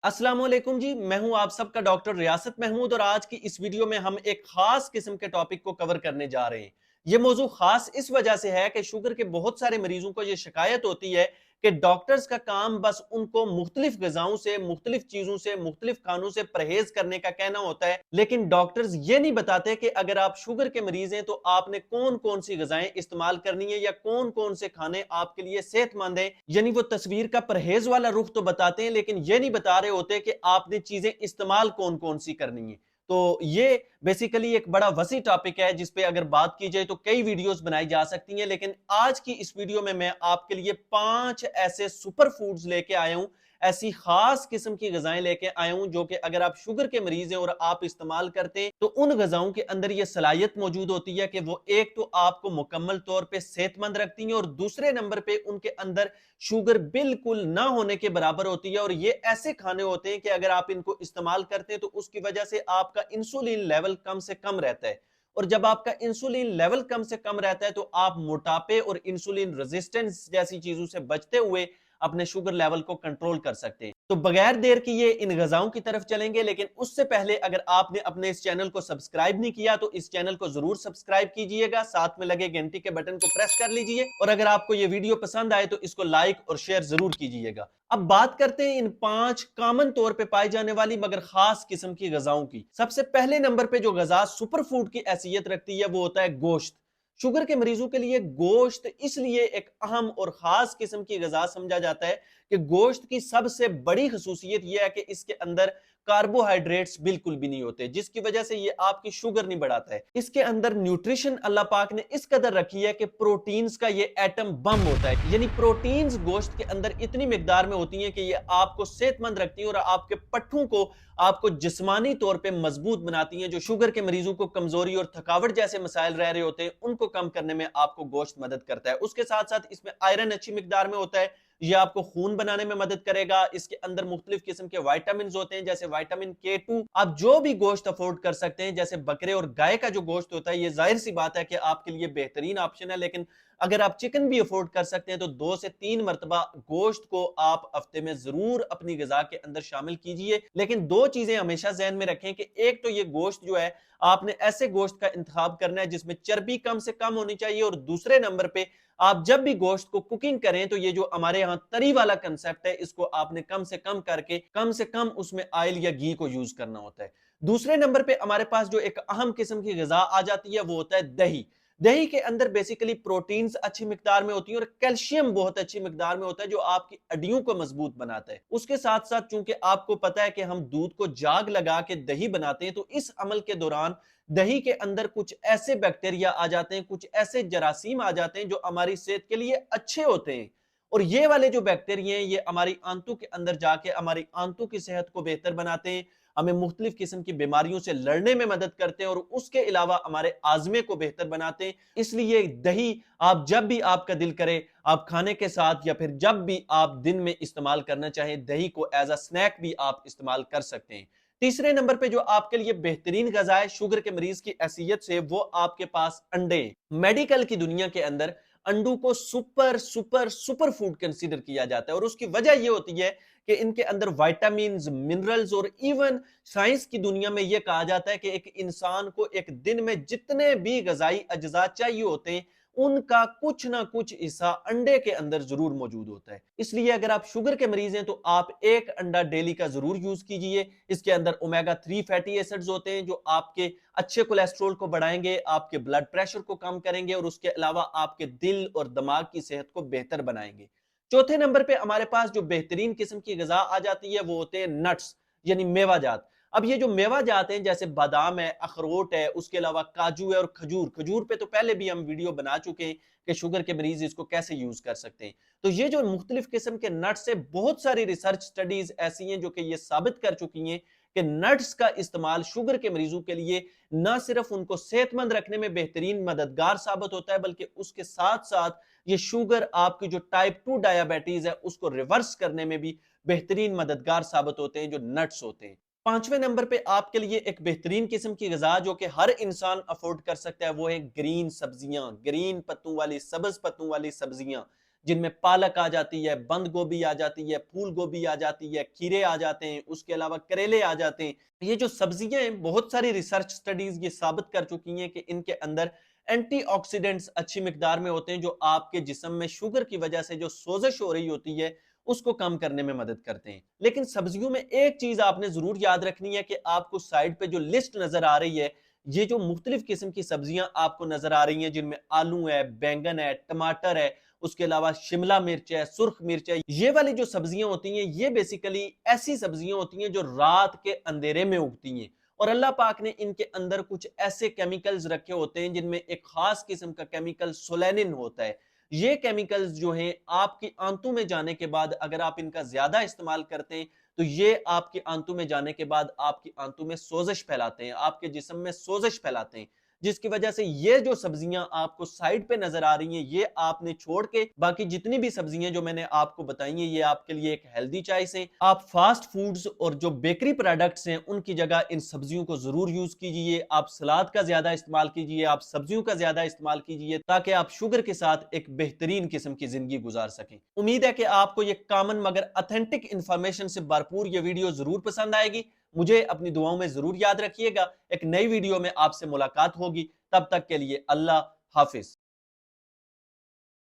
अस्सलाम वालेकुम जी, मैं हूं आप सबका डॉक्टर रियासत महमूद और आज की इस वीडियो में हम एक खास किस्म के टॉपिक को कवर करने जा रहे हैं। ये मौजू खास इस वजह से है कि शुगर के बहुत सारे मरीजों को ये शिकायत होती है कि डॉक्टर्स का काम बस उनको मुख्तलिफ ग़िज़ाओं से, मुख्तलिफ चीज़ों से, मुख्तलिफ खानों से परहेज़ करने का कहना होता है, लेकिन डॉक्टर्स ये नहीं बताते कि अगर आप शुगर के मरीज़ हैं तो आपने कौन-कौन सी ग़िज़ाएँ इस्तेमाल करनी है या कौन-कौन से खाने आपके लिए सेहतमंद हैं। यानी वो तस्वीर का परहेज़ वाला रुख तो बताते हैं लेकिन ये नहीं बता रहे होते कि आपने चीज़ें इस्तेमाल कौन-कौन सी करनी है। तो ये बेसिकली एक बड़ा वसी टॉपिक है जिस पे अगर बात की जाए तो कई वीडियोस बनाई जा सकती हैं, लेकिन आज की इस वीडियो में मैं आपके लिए 5 ऐसे सुपर फूड्स लेके आया हूं, ऐसी खास किस्म की ग़िज़ाएँ लेके आया हूं जो कि अगर आप शुगर के मरीज़ हैं और आप इस्तेमाल करते हैं तो उन ग़िज़ाओं के अंदर ये सलाहियत मौजूद होती है कि वो एक तो आपको मुकम्मल तौर पे सेहतमंद रखती हैं और दूसरे नंबर पे उनके अंदर शुगर बिल्कुल ना होने के बराबर होती है। और ये ऐसे खाने होते हैं कि अगर आप इनको इस्तेमाल करते हैं तो उसकी वजह से आपका इंसुलिन लेवल कम से कम रहता है, और जब आपका इंसुलिन लेवल कम से कम रहता है तो आप मोटापे और इंसुलिन रेजिस्टेंस जैसी चीजों से बचते हुए अपने शुगर लेवल को कंट्रोल कर सकते हैं। तो बगैर देर किए इन ग़िज़ाओं की तरफ चलेंगे, लेकिन उससे पहले अगर आपने अपने इस चैनल को सब्सक्राइब नहीं किया तो इस चैनल को जरूर सब्सक्राइब कीजिएगा, साथ में लगे घंटी के बटन को प्रेस कर लीजिए और अगर आपको ये वीडियो पसंद आए तो इसको लाइक और शेयर जरूर कीजिएगा। अब बात करते हैं इन 5 कॉमन तौर पे पाई जाने वाली मगर खास किस्म की ग़िज़ाओं की। सबसे पहले नंबर पे जो ग़िज़ा सुपर फूड की हैसियत रखती है वो होता है गोश्त। शुगर के मरीजों के लिए गोश्त इसलिए एक अहम और खास किस्म की ग़िज़ा समझा जाता है कि गोश्त की सबसे बड़ी खसूसियत यह है कि इसके अंदर कार्बोहाइड्रेट्स बिल्कुल भी नहीं होते, जिसकी वजह से ये आपकी शुगर नहीं बढ़ाता है। इसके अंदर न्यूट्रिशन अल्लाह पाक ने इस कदर रखी है कि प्रोटीन्स का ये एटम बम होता है, यानी प्रोटीन्स गोश्त के अंदर इतनी मिकदार में होती हैं कि ये आपको सेहतमंद रखती हैं और आपके पट्ठों को, आपको जिस्मानी तौर पे मजबूत बनाती हैं। जो शुगर के मरीजों को कमजोरी और थकावट जैसे मसाइल रह रहे होते हैं उनको कम करने में आपको गोश्त मदद करता है। उसके साथ साथ इसमें आयरन अच्छी मिकदार में होता है, ये आपको खून बनाने में मदद करेगा। इसके अंदर मुख्तलिफ किस्म के विटामिन होते हैं जैसे विटामिन K2। आप जो भी गोश्त अफोर्ड कर सकते हैं, जैसे बकरे और गाय का जो गोश्त होता है, ये जाहिर सी बात है कि आपके लिए बेहतरीन ऑप्शन है, लेकिन अगर आप चिकन भी अफोर्ड कर सकते हैं तो 2 से 3 मरतबा गोश्त को आप हफ्ते में जरूर अपनी ग़िज़ा के अंदर शामिल कीजिए। लेकिन 2 चीजें हमेशा ज़हन में रखें कि एक तो ये गोश्त जो है आपने ऐसे गोश्त का इंतखाब करना है जिसमें चर्बी कम से कम होनी चाहिए, और दूसरे नंबर पे आप जब भी गोश्त को कुकिंग करें तो ये जो हमारे यहाँ तरी वाला कंसेप्ट है इसको आपने कम से कम करके कम से कम उसमें ऑयल या घी को यूज करना होता है। दूसरे नंबर पे हमारे पास जो एक अहम किस्म की ग़िज़ा आ जाती है वो होता है दही। दही के अंदर बेसिकली प्रोटीन्स अच्छी मिकदार में होती है और कैल्शियम बहुत अच्छी मिकदार में होता है जो आपकी हड्डियों को मजबूत बनाता है। उसके साथ साथ चूंकि आपको पता है कि हम दूध को जाग लगा के दही बनाते हैं, तो इस अमल के दौरान दही के अंदर कुछ ऐसे बैक्टीरिया आ जाते हैं, कुछ ऐसे जरासीम आ जाते हैं जो हमारी सेहत के लिए अच्छे होते हैं, और ये वाले जो बैक्टीरिया हैं ये हमारी आंतों के अंदर जाके हमारी आंतों की सेहत को बेहतर बनाते हैं, हमें मुख्तलिफ किस्म की बीमारियों से लड़ने में मदद करते हैं और उसके अलावा हमारे आजमे को बेहतर बनाते हैं। इसलिए दही आप जब भी आपका दिल करे, आप खाने के साथ या फिर जब भी आप दिन में इस्तेमाल करना चाहें, दही को एज अ स्नैक भी आप इस्तेमाल कर सकते हैं। तीसरे नंबर पे जो आपके लिए बेहतरीन ग़िज़ा है शुगर के मरीज की हैसियत से, वो आपके पास अंडे। मेडिकल की दुनिया के अंदर अंडों को super super super food consider किया जाता है, और उसकी वजह यह होती है कि इनके अंदर विटामिन्स, मिनरल्स, और इवन साइंस की दुनिया में यह कहा जाता है कि एक इंसान को एक दिन में जितने भी ग़िज़ाई अज्जा चाहिए होते हैं उनका कुछ ना कुछ हिस्सा अंडे के अंदर जरूर मौजूद होता है। इसलिए अगर आप शुगर के मरीज हैं तो आप एक अंडा डेली का जरूर यूज कीजिए। इसके अंदर ओमेगा 3 फैटी एसिड्स होते हैं जो आपके अच्छे कोलेस्ट्रॉल को बढ़ाएंगे, आपके ब्लड प्रेशर को कम करेंगे और उसके अलावा आपके दिल और दिमाग की सेहत को बेहतर बनाएंगे। चौथे नंबर पे हमारे पास जो बेहतरीन किस्म की ग़िज़ा आ जाती है वो होते हैं नट्स, यानी मेवा जात। अब ये जो मेवा जाते हैं जैसे बादाम है, अखरोट है, उसके अलावा काजू है और खजूर। खजूर पे तो पहले भी हम वीडियो बना चुके हैं कि शुगर के मरीज इसको कैसे यूज कर सकते हैं। तो ये जो मुख्तलिफ किस्म के नट्स है, बहुत सारी रिसर्च स्टडीज ऐसी हैं जो कि ये साबित कर चुकी हैं कि नट्स का इस्तेमाल शुगर के मरीजों के लिए न सिर्फ उनको सेहतमंद रखने में बेहतरीन मददगार साबित होता है, बल्कि उसके साथ साथ ये शुगर, आपकी जो टाइप 2 डायबिटीज है उसको रिवर्स करने में भी बेहतरीन मददगार साबित होते हैं जो नट्स होते हैं। पांचवें नंबर पे आपके लिए एक बेहतरीन किस्म की ग़िज़ा जो कि हर इंसान अफोर्ड कर सकता है वो है ग्रीन सब्जियां, ग्रीन पत्तों वाली, सब्ज पत्तों वाली सब्जियां। جن میں پالک آ جاتی ہے، بند گوبھی آ جاتی ہے، پھول گوبھی آ جاتی ہے، کھیرے آ جاتے ہیں، اس کے علاوہ کریلے آ جاتے ہیں۔ یہ جو سبزیاں ہیں، بہت ساری ریسرچ سٹڈیز یہ ثابت کر چکی ہیں کہ ان کے اندر اینٹی آکسیڈنٹس اچھی مقدار میں ہوتے ہیں، جو آپ کے جسم میں شوگر کی وجہ سے جو سوزش ہو رہی ہوتی ہے اس کو کم کرنے میں مدد کرتے ہیں۔ لیکن سبزیوں میں ایک چیز آپ نے ضرور یاد رکھنی ہے کہ آپ کو سائیڈ پہ جو لسٹ نظر آ رہی ہے، یہ جو مختلف قسم کی سبزیاں آپ کو نظر آ رہی ہیں، جن میں آلو ہے، بینگن ہے، ٹماٹر ہے، اس کے علاوہ شملہ مرچ ہے، سرخ مرچ ہے، یہ والی جو سبزیاں ہوتی ہیں یہ بیسیکلی ایسی سبزیاں ہوتی ہیں جو رات کے اندھیرے میں اگتی ہیں، اور اللہ پاک نے ان کے اندر کچھ ایسے کیمیکلز رکھے ہوتے ہیں جن میں ایک خاص قسم کا کیمیکل سولینن ہوتا ہے۔ یہ کیمیکلز جو ہیں آپ کی آنتوں میں جانے کے بعد اگر آپ ان کا زیادہ استعمال کرتے ہیں تو یہ آپ کی آنتوں میں جانے کے بعد آپ کی آنتوں میں سوزش پھیلاتے ہیں، آپ کے جسم میں سوزش پھیلاتے ہیں، جس کی وجہ سے یہ جو سبزیاں آپ کو سائیڈ پہ نظر آ رہی ہیں یہ آپ نے چھوڑ کے باقی جتنی بھی سبزیاں جو میں نے آپ کو بتائی ہیں یہ آپ کے لیے ایک ہیلدی چوائس ہیں۔ آپ فاسٹ فوڈز اور جو بیکری پروڈکٹس ہیں ان کی جگہ ان سبزیوں کو ضرور یوز کیجئے، آپ سلاد کا زیادہ استعمال کیجئے، آپ سبزیوں کا زیادہ استعمال کیجئے تاکہ آپ شوگر کے ساتھ ایک بہترین قسم کی زندگی گزار سکیں۔ امید ہے کہ آپ کو یہ کامن مگر اتھینٹک انفارمیشن سے بھرپور یہ ویڈیو ضرور پسند آئے گی۔ مجھے اپنی دعاؤں میں ضرور یاد رکھیے گا۔ ایک نئی ویڈیو میں آپ سے ملاقات ہوگی، تب تک کے لیے اللہ حافظ۔